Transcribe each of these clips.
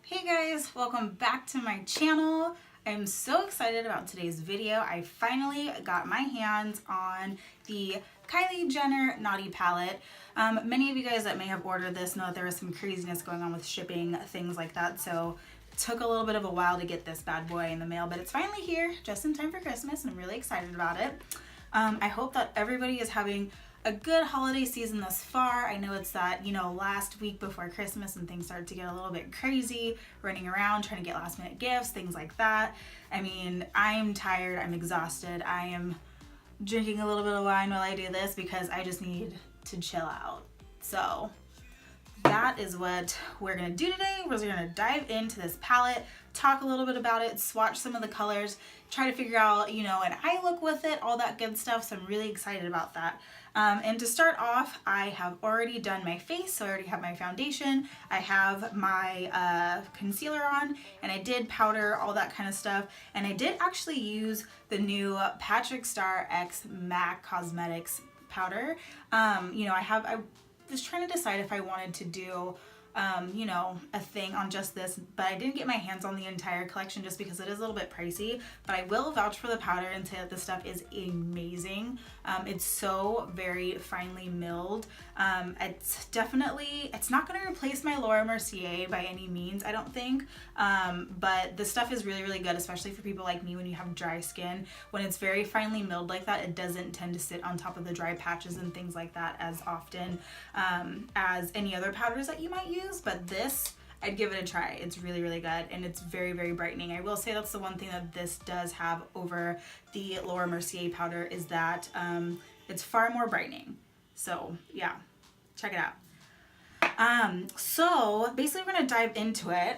Hey guys, welcome back to my channel. I'm so excited about today's video. I finally got my hands on the Kylie Jenner Naughty Palette. Many of you guys that may have ordered this know that there was some craziness going on with shipping, things like that, so it took a little bit of a while to get this bad boy in the mail, but it's finally here just in time for Christmas and I'm really excited about it. I hope that everybody is having a good holiday season thus far. I know it's that, last week before Christmas and things start to get a little bit crazy, running around trying to get last minute gifts, things like that. I mean, I'm tired, I'm exhausted, I am drinking a little bit of wine while I do this because I just need to chill out. So that is what we're gonna do today. We're gonna dive into this palette, talk a little bit about it, swatch some of the colors, try to figure out, an eye look with it, all that good stuff. So I'm really excited about that. And to start off, I have already done my face, so I already have my foundation. I have my concealer on, and I did powder, all that kind of stuff. And I did actually use the new Patrick Starrr X MAC Cosmetics powder. I was trying to decide if I wanted to do a thing on just this, but I didn't get my hands on the entire collection just because it is a little bit pricey, but I will vouch for the powder and say that this stuff is amazing. It's so very finely milled. It's not going to replace my Laura Mercier by any means, I don't think, but the stuff is really, really good, especially for people like me when you have dry skin. When it's very finely milled like that, it doesn't tend to sit on top of the dry patches and things like that as often as any other powders that you might use. But this, I'd give it a try. It's really, really good, and it's very, very brightening. I will say that's the one thing that this does have over the Laura Mercier powder is that it's far more brightening. So yeah, check it out. So basically we're going to dive into it.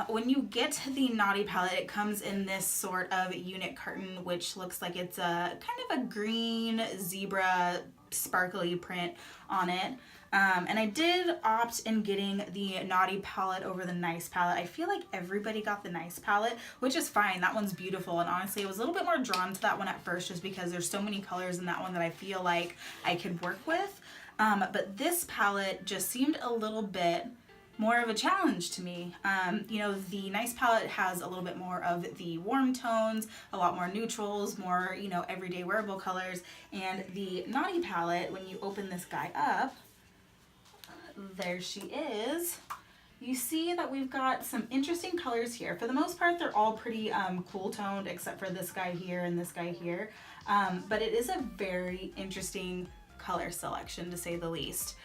When you get the Naughty Palette, it comes in this sort of unit carton, which looks like it's a kind of a green zebra sparkly print on it. And I did opt in getting the Naughty palette over the Nice palette. I feel like everybody got the Nice palette, which is fine. That one's beautiful. And honestly, I was a little bit more drawn to that one at first just because there's so many colors in that one that I feel like I could work with. But this palette just seemed a little bit more of a challenge to me. The Nice palette has a little bit more of the warm tones, a lot more neutrals, more, everyday wearable colors. And the Naughty palette, when you open this guy up, there she is. You see that we've got some interesting colors here. For the most part, they're all pretty cool toned, except for this guy here and this guy here. But it is a very interesting color selection, to say the least.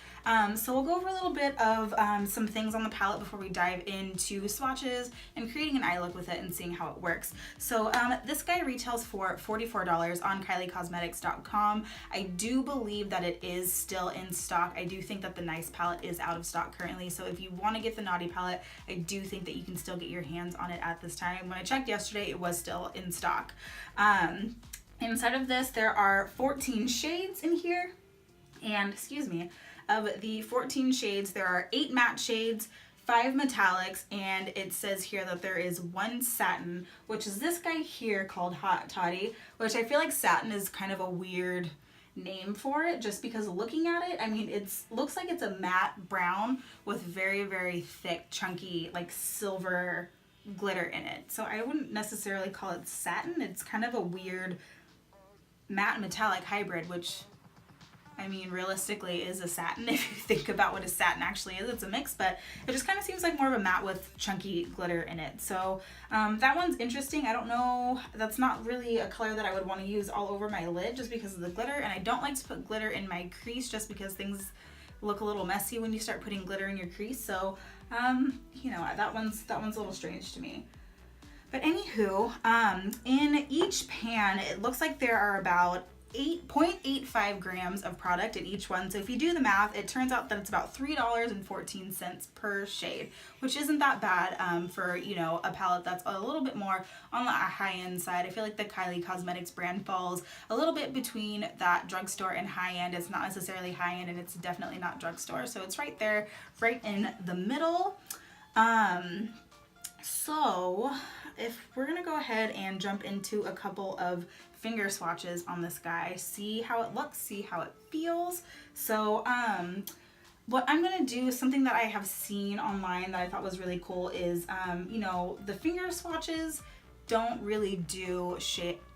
So we'll go over a little bit of some things on the palette before we dive into swatches and creating an eye look with it and seeing how it works. So this guy retails for $44 on KylieCosmetics.com. I do believe that it is still in stock. I do think that the Nice palette is out of stock currently, so if you want to get the Naughty palette, I do think that you can still get your hands on it at this time. When I checked yesterday, it was still in stock. Inside of this, there are 14 shades in here, and of the 14 shades, there are 8 matte shades, 5 metallics, and it says here that there is 1 satin, which is this guy here called Hot Toddy, which I feel like satin is kind of a weird name for it just because looking at it, I mean, looks like it's a matte brown with very, very thick, chunky, like silver glitter in it. So I wouldn't necessarily call it satin. It's kind of a weird matte metallic hybrid, which, I mean, realistically is a satin. If you think about what a satin actually is, it's a mix, but it just kind of seems like more of a matte with chunky glitter in it. So that one's interesting. I don't know, that's not really a color that I would want to use all over my lid just because of the glitter, and I don't like to put glitter in my crease just because things look a little messy when you start putting glitter in your crease. So that one's a little strange to me. But anywho, in each pan, it looks like there are about 8.85 grams of product in each one. So if you do the math, it turns out that it's about $3.14 per shade, which isn't that bad for, a palette that's a little bit more on the high-end side. I feel like the Kylie Cosmetics brand falls a little bit between that drugstore and high-end. It's not necessarily high-end, and it's definitely not drugstore. So it's right there, right in the middle. So if we're gonna go ahead and jump into a couple of finger swatches on this guy, see how it looks, see how it feels. So what I'm gonna do, something that I have seen online that I thought was really cool is, you know, the finger swatches don't really do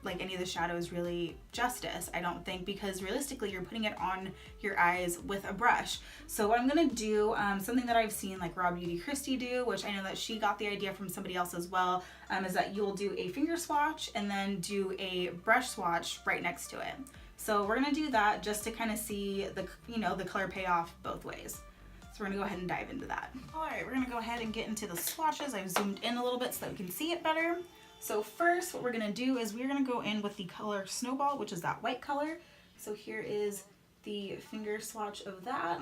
like any of the shadows really justice, I don't think, because realistically you're putting it on your eyes with a brush. So what I'm gonna do, something that I've seen like Raw Beauty Christy do, which I know that she got the idea from somebody else as well, is that you'll do a finger swatch and then do a brush swatch right next to it. So we're gonna do that just to kind of see the, you know, the color payoff both ways. So we're gonna go ahead and dive into that. All right, we're gonna go ahead and get into the swatches. I've zoomed in a little bit so that we can see it better. So first, what we're gonna do is we're gonna go in with the color Snowball, which is that white color. So here is the finger swatch of that,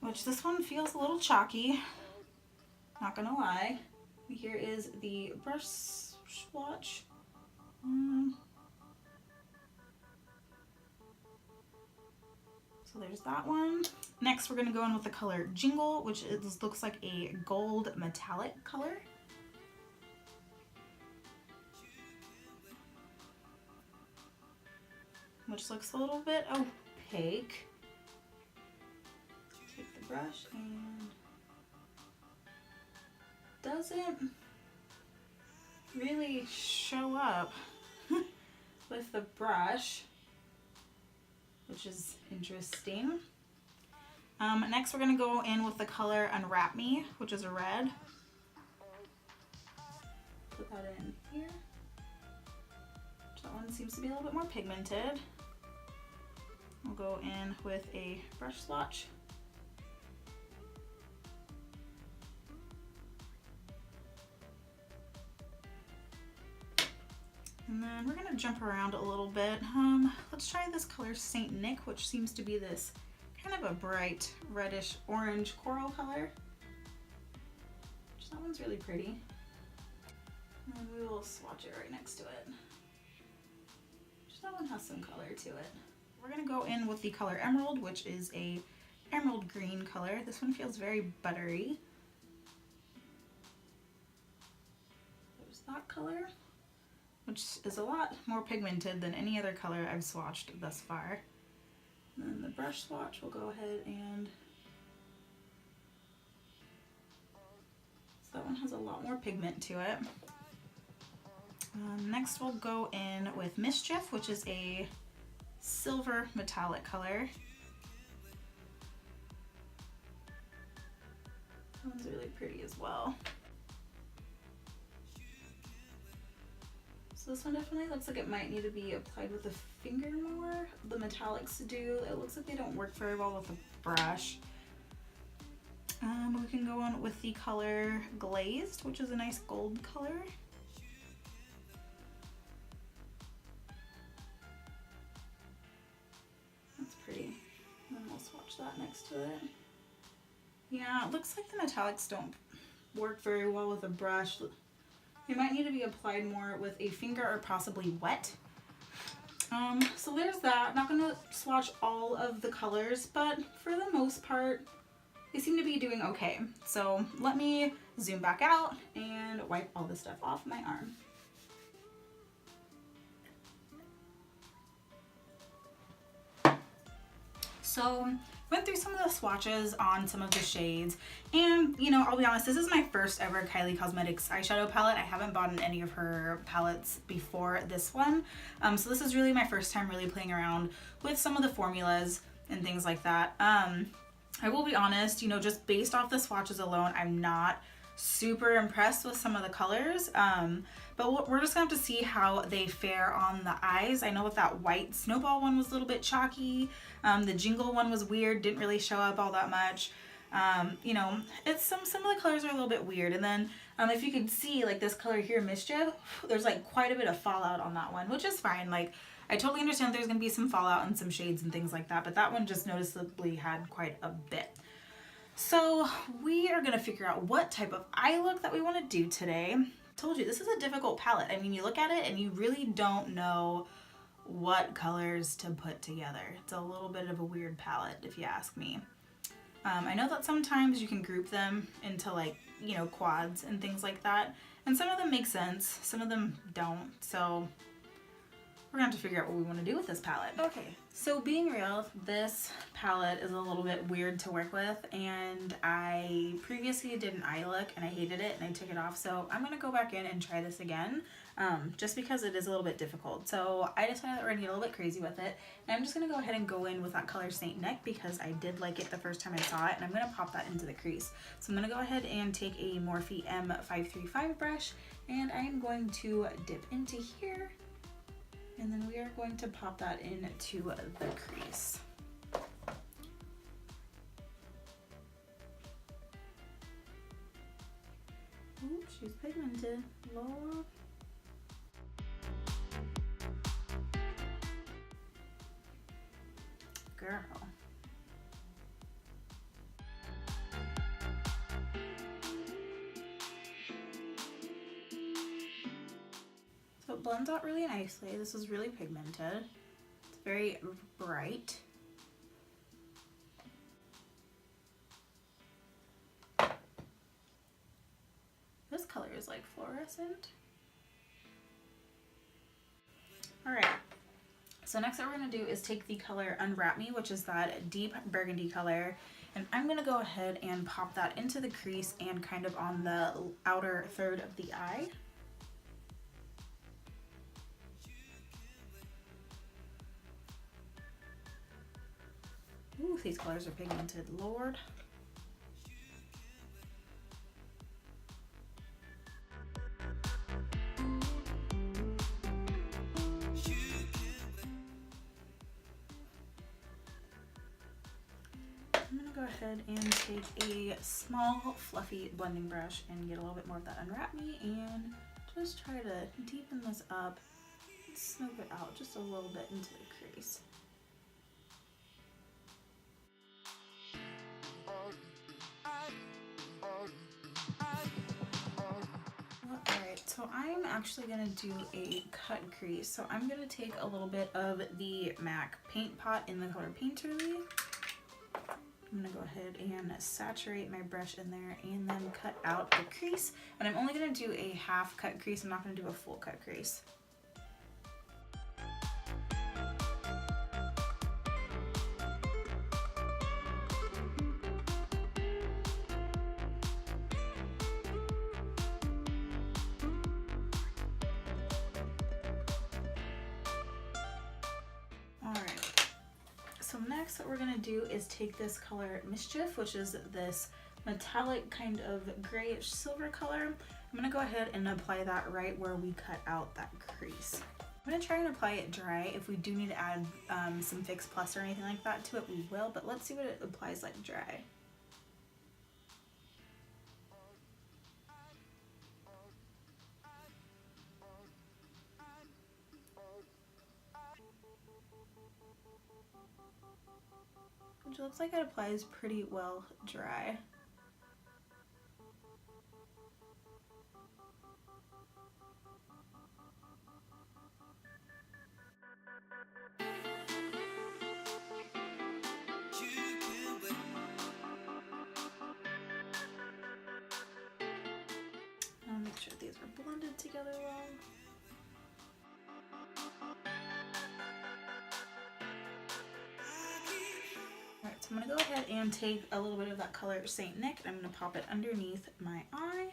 which this one feels a little chalky, not gonna lie. Here is the brush swatch. So there's that one. Next, we're gonna go in with the color Jingle, which looks like a gold metallic color. Which looks a little bit opaque. Take the brush and doesn't really show up with the brush, which is interesting. Next we're gonna go in with the color Unwrap Me, which is a red. Put that in here. That one seems to be a little bit more pigmented. We'll go in with a brush swatch. And then we're gonna jump around a little bit. Let's try this color Saint Nick, which seems to be this kind of a bright reddish orange coral color. That one's really pretty. And we will swatch it right next to it. That one has some color to it. We're gonna go in with the color Emerald, which is a emerald green color. This one feels very buttery. There's that color, which is a lot more pigmented than any other color I've swatched thus far. And then the brush swatch, we'll go ahead and... So that one has a lot more pigment to it. Next we'll go in with Mischief, which is a silver metallic color. That one's really pretty as well. So this one definitely looks like it might need to be applied with the finger more. The metallics do. It looks like they don't work very well with a brush. We can go on with the color Glazed, which is a nice gold color. Pretty. And then we'll swatch that next to it. Yeah, it looks like the metallics don't work very well with a brush. They might need to be applied more with a finger or possibly wet. So there's that. I'm not going to swatch all of the colors, but for the most part, they seem to be doing okay. So let me zoom back out and wipe all this stuff off my arm. So went through some of the swatches on some of the shades, and you know, I'll be honest, this is my first ever Kylie Cosmetics eyeshadow palette. I haven't bought in any of her palettes before this one, so this is really my first time really playing around with some of the formulas and things like that. I will be honest, you know, just based off the swatches alone, I'm not super impressed with some of the colors, but we're just gonna have to see how they fare on the eyes. I know that white Snowball one was a little bit chalky. The Jingle one was weird, didn't really show up all that much. You know, it's some of the colors are a little bit weird. And then if you could see like this color here, Mischief, there's like quite a bit of fallout on that one, which is fine. Like, I totally understand there's gonna be some fallout and some shades and things like that, but that one just noticeably had quite a bit. So we are gonna figure out what type of eye look that we wanna do today. Told you, this is a difficult palette. I mean, you look at it and you really don't know what colors to put together. It's a little bit of a weird palette, if you ask me. I know that sometimes you can group them into like, you know, quads and things like that. And some of them make sense, some of them don't. So we're gonna have to figure out what we want to do with this palette. Okay, so being real, this palette is a little bit weird to work with, and I previously did an eye look and I hated it and I took it off, so I'm gonna go back in and try this again, just because it is a little bit difficult. So I decided that we're gonna get a little bit crazy with it, and I'm just gonna go ahead and go in with that color Saint Nick because I did like it the first time I saw it, and I'm gonna pop that into the crease. So I'm gonna go ahead and take a Morphe M535 brush, and I'm going to dip into here, and then we are going to pop that into the crease. Ooh, she's pigmented, Lord. Girl. So it blends out really nicely. This is really pigmented. It's very bright. This color is like fluorescent. Alright, so next what we're going to do is take the color Unwrap Me, which is that deep burgundy color, and I'm going to go ahead and pop that into the crease and kind of on the outer third of the eye. Ooh, these colors are pigmented, Lord. I'm gonna go ahead and take a small fluffy blending brush and get a little bit more of that Unwrap Me and just try to deepen this up and smooth it out just a little bit into the crease. Alright, so I'm actually going to do a cut crease. So I'm going to take a little bit of the MAC Paint Pot in the color Painterly. I'm going to go ahead and saturate my brush in there and then cut out the crease. And I'm only going to do a half cut crease. I'm not going to do a full cut crease. So next what we're going to do is take this color Mischief, which is this metallic kind of grayish silver color. I'm going to go ahead and apply that right where we cut out that crease. I'm going to try and apply it dry. If we do need to add some Fix Plus or anything like that to it, we will, but let's see what it applies like dry. Which looks like it applies pretty well dry. I'll make sure these are blended together well. Alright, so I'm going to go ahead and take a little bit of that color Saint Nick and I'm going to pop it underneath my eye.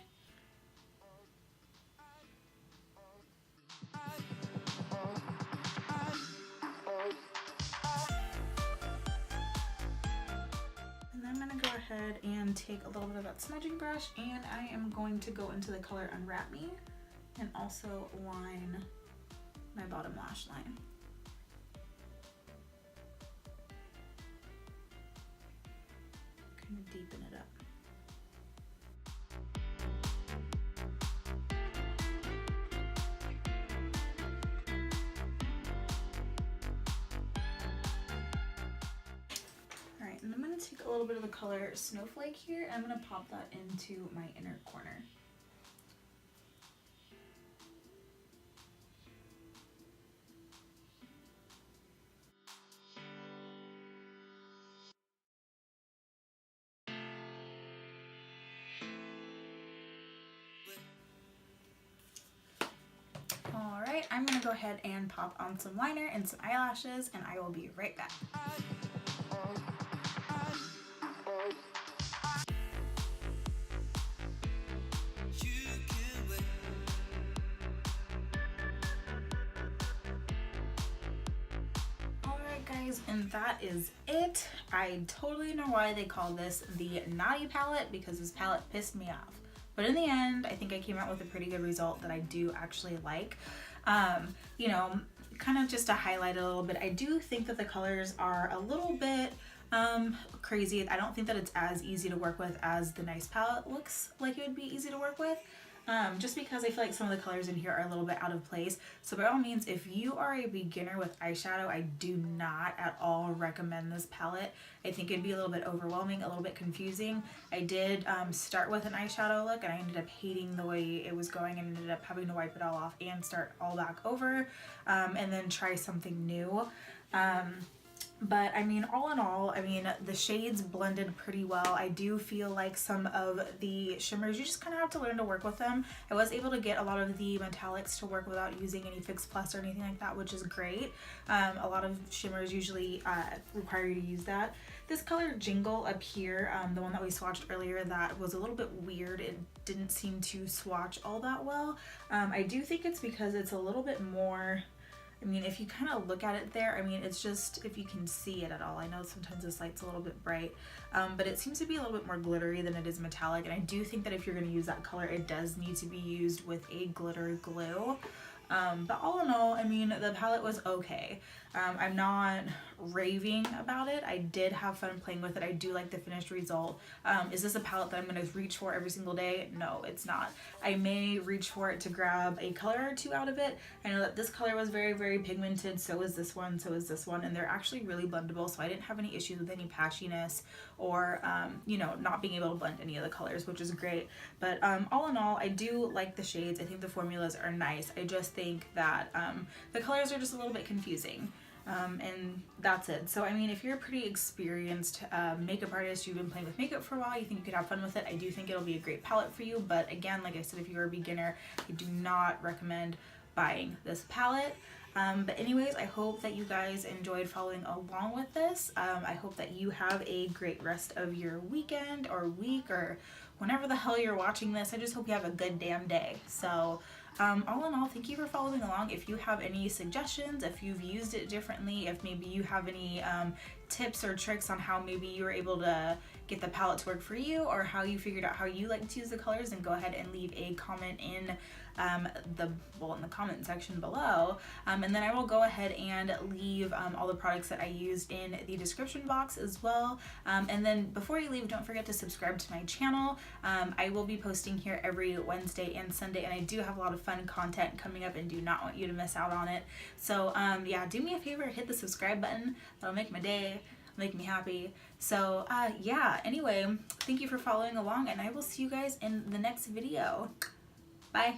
And then I'm going to go ahead and take a little bit of that smudging brush and I am going to go into the color Unwrap Me and also line my bottom lash line. Kind of deepen it up. Alright, and I'm going to take a little bit of the color Snowflake here and I'm going to pop that into my inner corner. Alright, I'm gonna go ahead and pop on some liner and some eyelashes, and I will be right back. And that is it. I totally know why they call this the Naughty Palette, because this palette pissed me off. But in the end, I think I came out with a pretty good result that I do actually like. You know, kind of just to highlight a little bit, I do think that the colors are a little bit crazy. I don't think that it's as easy to work with as the Nice palette looks like it would be easy to work with. Just because I feel like some of the colors in here are a little bit out of place. So by all means, if you are a beginner with eyeshadow, I do not at all recommend this palette. I think it'd be a little bit overwhelming, a little bit confusing. I did start with an eyeshadow look, and I ended up hating the way it was going and ended up having to wipe it all off and start all back over, and then try something new. But I mean, all in all, I mean, the shades blended pretty well. I do feel like some of the shimmers, you just kind of have to learn to work with them. I was able to get a lot of the metallics to work without using any Fix Plus or anything like that, which is great. A lot of shimmers usually require you to use that. This color Jingle up here, the one that we swatched earlier, that was a little bit weird. It didn't seem to swatch all that well. I do think it's because it's a little bit more, I mean, if you kind of look at it there, I mean, it's just, if you can see it at all. I know sometimes this light's a little bit bright, but it seems to be a little bit more glittery than it is metallic. And I do think that if you're going to use that color, it does need to be used with a glitter glue. But all in all, I mean, the palette was okay. I'm not raving about it. I did have fun playing with it. I do like the finished result. Is this a palette that I'm going to reach for every single day? No, it's not. I may reach for it to grab a color or two out of it. I know that this color was very, very pigmented. So is this one. So is this one. And they're actually really blendable. So I didn't have any issues with any patchiness or, you know, not being able to blend any of the colors, which is great. But all in all, I do like the shades. I think the formulas are nice. I just think that the colors are just a little bit confusing. And that's it. So I mean, if you're a pretty experienced makeup artist, you've been playing with makeup for a while, you think you could have fun with it, I do think it'll be a great palette for you. But again, like I said, if you're a beginner, I do not recommend buying this palette. But anyways, I hope that you guys enjoyed following along with this. I hope that you have a great rest of your weekend or week or whenever the hell you're watching this. I just hope you have a good damn day. So all in all, thank you for following along. If you have any suggestions, if you've used it differently, if maybe you have any tips or tricks on how maybe you were able to get the palette to work for you, or how you figured out how you like to use the colors, then go ahead and leave a comment in in the comment section below, and then I will go ahead and leave all the products that I used in the description box as well. And then before you leave, don't forget to subscribe to my channel. I will be posting here every Wednesday and Sunday, and I do have a lot of fun content coming up and do not want you to miss out on it. So yeah, do me a favor, hit the subscribe button. That'll make my day, make me happy. So yeah, anyway, thank you for following along, and I will see you guys in the next video. Bye.